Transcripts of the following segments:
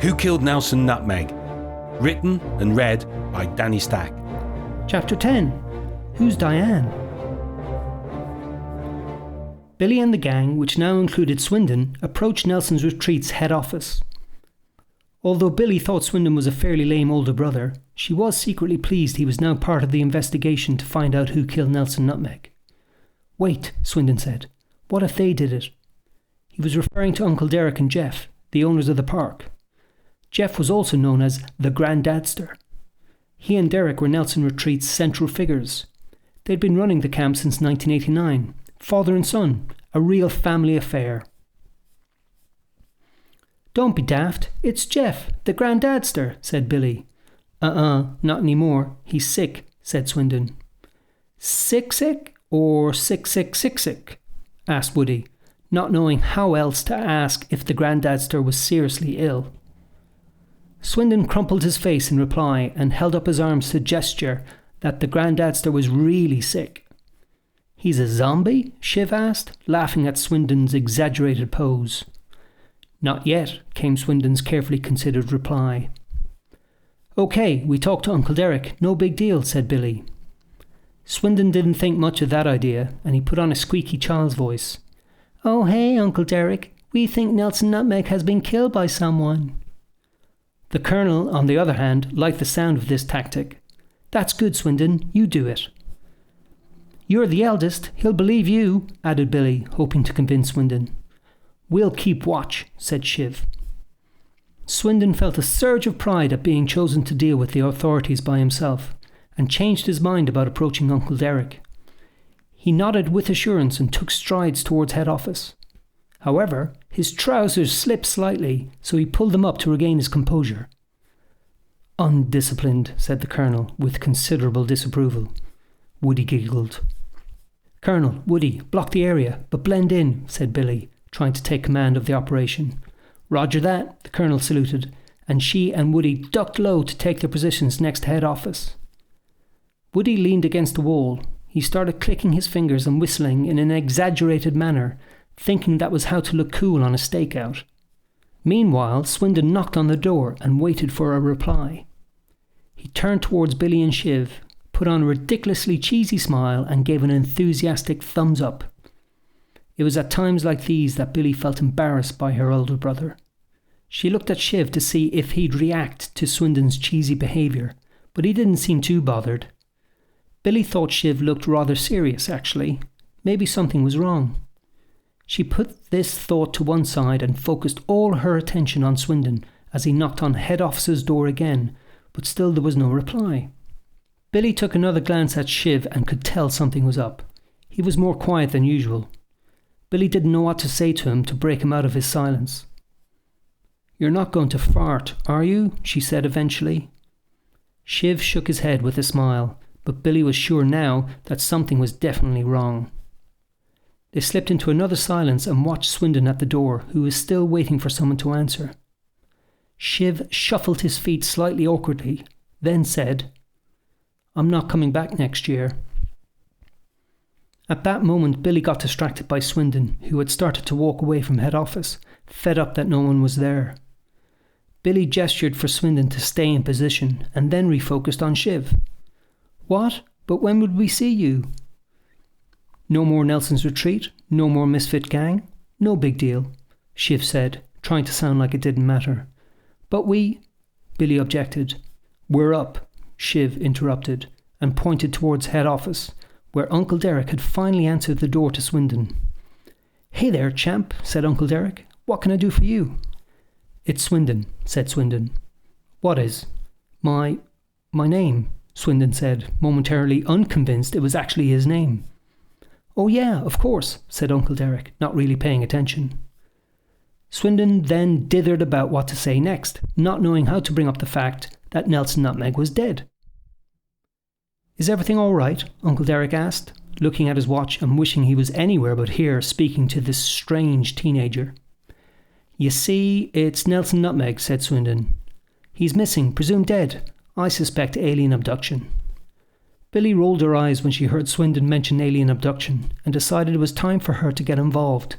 Who Killed Nelson Nutmeg? Written and read by Danny Stack. Chapter 10. Who's Diane? Billy and the gang, which now included Swindon, approached Nelson's Retreat's head office. Although Billy thought Swindon was a fairly lame older brother, she was secretly pleased he was now part of the investigation to find out who killed Nelson Nutmeg. Wait, Swindon said. What if they did it? He was referring to Uncle Derek and Jeff, the owners of the park. Jeff was also known as the Granddadster. He and Derek were Nelson Retreat's central figures. They'd been running the camp since 1989, father and son, a real family affair. Don't be daft, it's Jeff, the Granddadster, said Billy. Not anymore, he's sick, said Swindon. Sick or sick? Asked Woody, not knowing how else to ask if the Granddadster was seriously ill. Swindon crumpled his face in reply and held up his arms to gesture that the Granddadster was really sick. He's a zombie? Shiv asked, laughing at Swindon's exaggerated pose. Not yet, came Swindon's carefully considered reply. Okay, we talked to Uncle Derek, no big deal, said Billy. Swindon didn't think much of that idea, and he put on a squeaky child's voice. Oh hey, Uncle Derek, we think Nelson Nutmeg has been killed by someone. The Colonel, on the other hand, liked the sound of this tactic. That's good, Swindon, you do it. You're the eldest, he'll believe you, added Billy, hoping to convince Swindon. We'll keep watch, said Shiv. Swindon felt a surge of pride at being chosen to deal with the authorities by himself, and changed his mind about approaching Uncle Derek. He nodded with assurance and took strides towards head office. However, his trousers slipped slightly, so he pulled them up to regain his composure. Undisciplined, said the Colonel, with considerable disapproval. Woody giggled. Colonel, Woody, block the area, but blend in, said Billy, trying to take command of the operation. Roger that, the Colonel saluted, and she and Woody ducked low to take their positions next to head office. Woody leaned against the wall. He started clicking his fingers and whistling in an exaggerated manner, thinking that was how to look cool on a stakeout. Meanwhile, Swindon knocked on the door and waited for a reply. He turned towards Billy and Shiv, put on a ridiculously cheesy smile and gave an enthusiastic thumbs up. It was at times like these that Billy felt embarrassed by her older brother. She looked at Shiv to see if he'd react to Swindon's cheesy behaviour, but he didn't seem too bothered. Billy thought Shiv looked rather serious, actually. Maybe something was wrong. She put this thought to one side and focused all her attention on Swindon as he knocked on head office's door again, but still there was no reply. Billy took another glance at Shiv and could tell something was up. He was more quiet than usual. Billy didn't know what to say to him to break him out of his silence. You're not going to fart, are you? She said eventually. Shiv shook his head with a smile, but Billy was sure now that something was definitely wrong. They slipped into another silence and watched Swindon at the door, who was still waiting for someone to answer. Shiv shuffled his feet slightly awkwardly, then said, I'm not coming back next year. At that moment, Billy got distracted by Swindon, who had started to walk away from head office, fed up that no one was there. Billy gestured for Swindon to stay in position and then refocused on Shiv. What? But when would we see you? No more Nelson's Retreat? No more Misfit Gang? No big deal, Shiv said, trying to sound like it didn't matter. But Billy objected. We're up, Shiv interrupted, and pointed towards head office, where Uncle Derek had finally answered the door to Swindon. Hey there, champ, said Uncle Derek. What can I do for you? It's Swindon, said Swindon. What is? My name, Swindon said, momentarily unconvinced it was actually his name. Oh yeah, of course, said Uncle Derek, not really paying attention. Swindon then dithered about what to say next, not knowing how to bring up the fact that Nelson Nutmeg was dead. Is everything all right? Uncle Derek asked, looking at his watch and wishing he was anywhere but here speaking to this strange teenager. You see, it's Nelson Nutmeg, said Swindon. He's missing, presumed dead. I suspect alien abduction. Billy rolled her eyes when she heard Swindon mention alien abduction and decided it was time for her to get involved.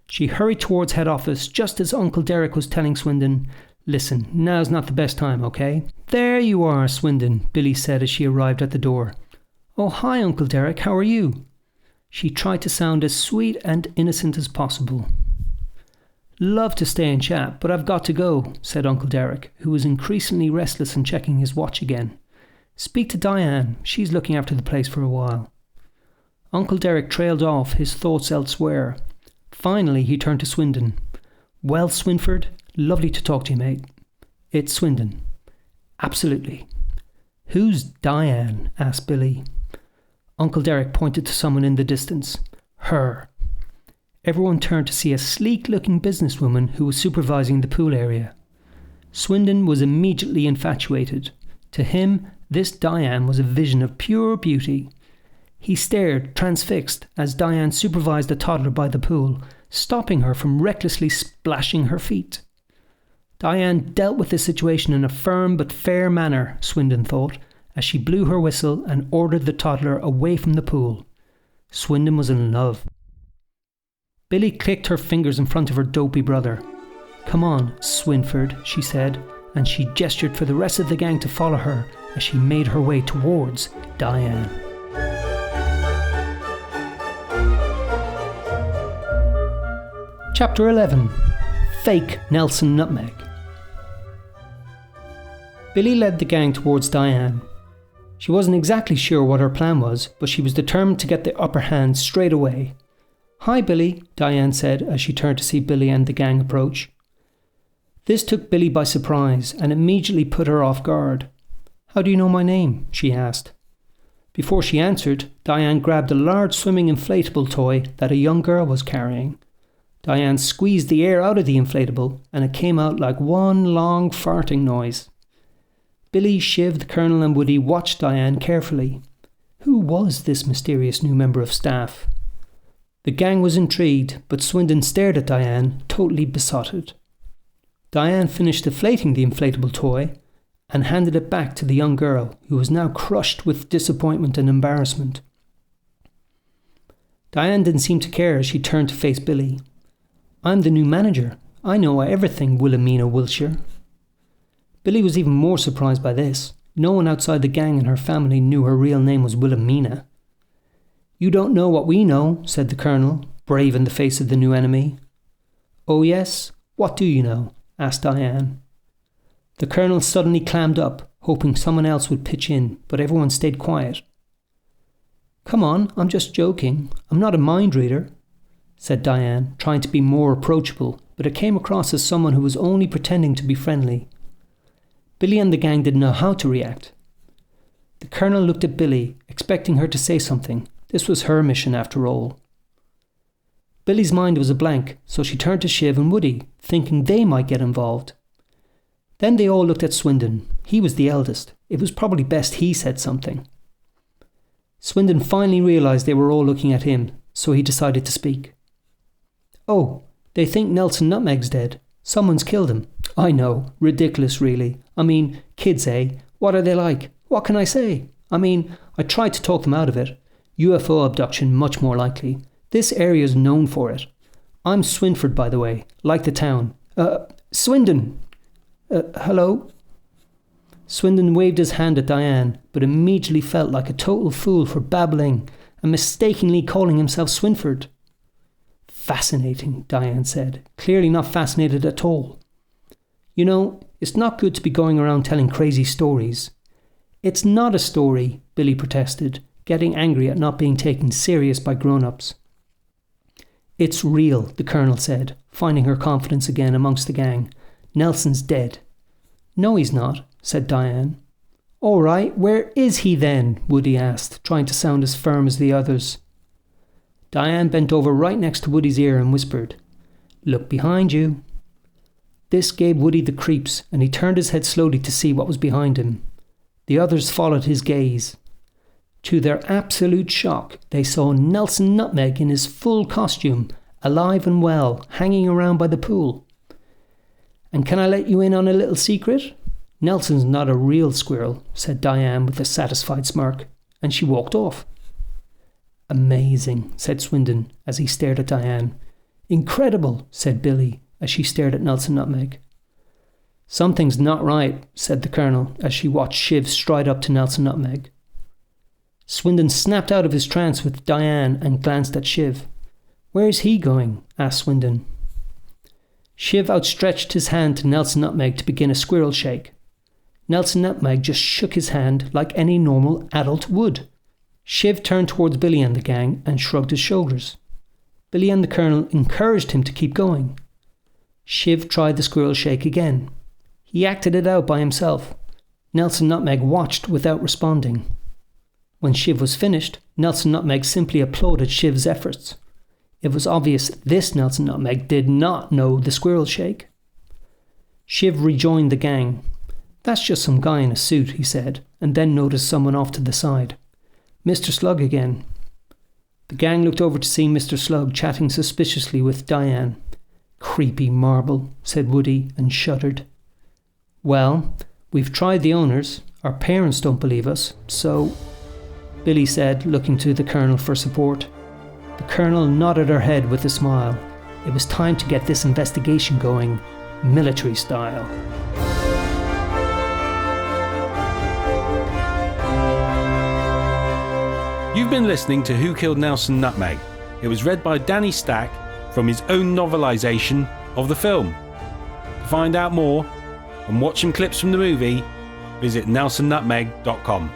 She hurried towards head office just as Uncle Derek was telling Swindon, Listen, now's not the best time, okay? There you are, Swindon, Billy said as she arrived at the door. Oh, hi, Uncle Derek, how are you? She tried to sound as sweet and innocent as possible. Love to stay and chat, but I've got to go, said Uncle Derek, who was increasingly restless and checking his watch again. Speak to Diane, she's looking after the place for a while. Uncle Derek trailed off, his thoughts elsewhere. Finally, he turned to Swindon. Well, Swinford, lovely to talk to you, mate. It's Swindon. Absolutely. Who's Diane? Asked Billy. Uncle Derek pointed to someone in the distance. Her. Everyone turned to see a sleek-looking businesswoman who was supervising the pool area. Swindon was immediately infatuated. To him, this Diane was a vision of pure beauty. He stared, transfixed, as Diane supervised a toddler by the pool, stopping her from recklessly splashing her feet. Diane dealt with the situation in a firm but fair manner, Swindon thought, as she blew her whistle and ordered the toddler away from the pool. Swindon was in love. Billy clicked her fingers in front of her dopey brother. Come on, Swinford, she said, and she gestured for the rest of the gang to follow her as she made her way towards Diane. Chapter 11. Fake Nelson Nutmeg. Billy led the gang towards Diane. She wasn't exactly sure what her plan was, but she was determined to get the upper hand straight away. Hi, Billy, Diane said as she turned to see Billy and the gang approach. This took Billy by surprise and immediately put her off guard. How do you know my name? She asked. Before she answered, Diane grabbed a large swimming inflatable toy that a young girl was carrying. Diane squeezed the air out of the inflatable and it came out like one long farting noise. Billy, Shiv, the Colonel and Woody watched Diane carefully. Who was this mysterious new member of staff? The gang was intrigued, but Swindon stared at Diane, totally besotted. Diane finished deflating the inflatable toy and handed it back to the young girl, who was now crushed with disappointment and embarrassment. Diane didn't seem to care as she turned to face Billy. I'm the new manager. I know everything, Wilhelmina Wilshire. Billy was even more surprised by this. No one outside the gang and her family knew her real name was Wilhelmina. You don't know what we know, said the Colonel, brave in the face of the new enemy. Oh yes? What do you know? Asked Diane. The Colonel suddenly clammed up, hoping someone else would pitch in, but everyone stayed quiet. Come on, I'm just joking. I'm not a mind reader, said Diane, trying to be more approachable, but it came across as someone who was only pretending to be friendly. Billy and the gang didn't know how to react. The Colonel looked at Billy, expecting her to say something. This was her mission after all. Billy's mind was a blank, so she turned to Shiv and Woody, thinking they might get involved. Then they all looked at Swindon. He was the eldest. It was probably best he said something. Swindon finally realised they were all looking at him, so he decided to speak. Oh, they think Nelson Nutmeg's dead. Someone's killed him. I know, ridiculous really. I mean, kids, eh? What are they like? What can I say? I mean, I tried to talk them out of it. UFO abduction, much more likely. This area's known for it. I'm Swinford, by the way, like the town. Swindon! Hello? Swindon waved his hand at Diane, but immediately felt like a total fool for babbling and mistakenly calling himself Swinford. Fascinating, Diane said, clearly not fascinated at all. You know, it's not good to be going around telling crazy stories. It's not a story, Billy protested, getting angry at not being taken serious by grown-ups. It's real, the Colonel said, finding her confidence again amongst the gang. Nelson's dead. No, he's not, said Diane. All right, where is he then? Woody asked, trying to sound as firm as the others. Diane bent over right next to Woody's ear and whispered, Look behind you. This gave Woody the creeps, and he turned his head slowly to see what was behind him. The others followed his gaze. To their absolute shock, they saw Nelson Nutmeg in his full costume, alive and well, hanging around by the pool. And can I let you in on a little secret? Nelson's not a real squirrel, said Diane with a satisfied smirk, and she walked off. Amazing, said Swindon as he stared at Diane. Incredible, said Billy as she stared at Nelson Nutmeg. "Something's not right," said the Colonel as she watched Shiv stride up to Nelson Nutmeg. Swindon snapped out of his trance with Diane and glanced at Shiv. "Where's he going?" asked Swindon. Shiv outstretched his hand to Nelson Nutmeg to begin a squirrel shake. Nelson Nutmeg just shook his hand like any normal adult would. Shiv turned towards Billy and the gang and shrugged his shoulders. Billy and the Colonel encouraged him to keep going. Shiv tried the squirrel shake again. He acted it out by himself. Nelson Nutmeg watched without responding. When Shiv was finished, Nelson Nutmeg simply applauded Shiv's efforts. It was obvious this Nelson Nutmeg did not know the squirrel shake. Shiv rejoined the gang. "That's just some guy in a suit," he said, and then noticed someone off to the side. "Mr. Slug again." The gang looked over to see Mr. Slug chatting suspiciously with Diane. "Creepy marble," said Woody, and shuddered. "Well, we've tried the owners. Our parents don't believe us, so..." Billy said, looking to the Colonel for support. The Colonel nodded her head with a smile. It was time to get this investigation going, military style. You've been listening to Who Killed Nelson Nutmeg. It was read by Danny Stack from his own novelisation of the film. To find out more and watch some clips from the movie, visit nelsonnutmeg.com.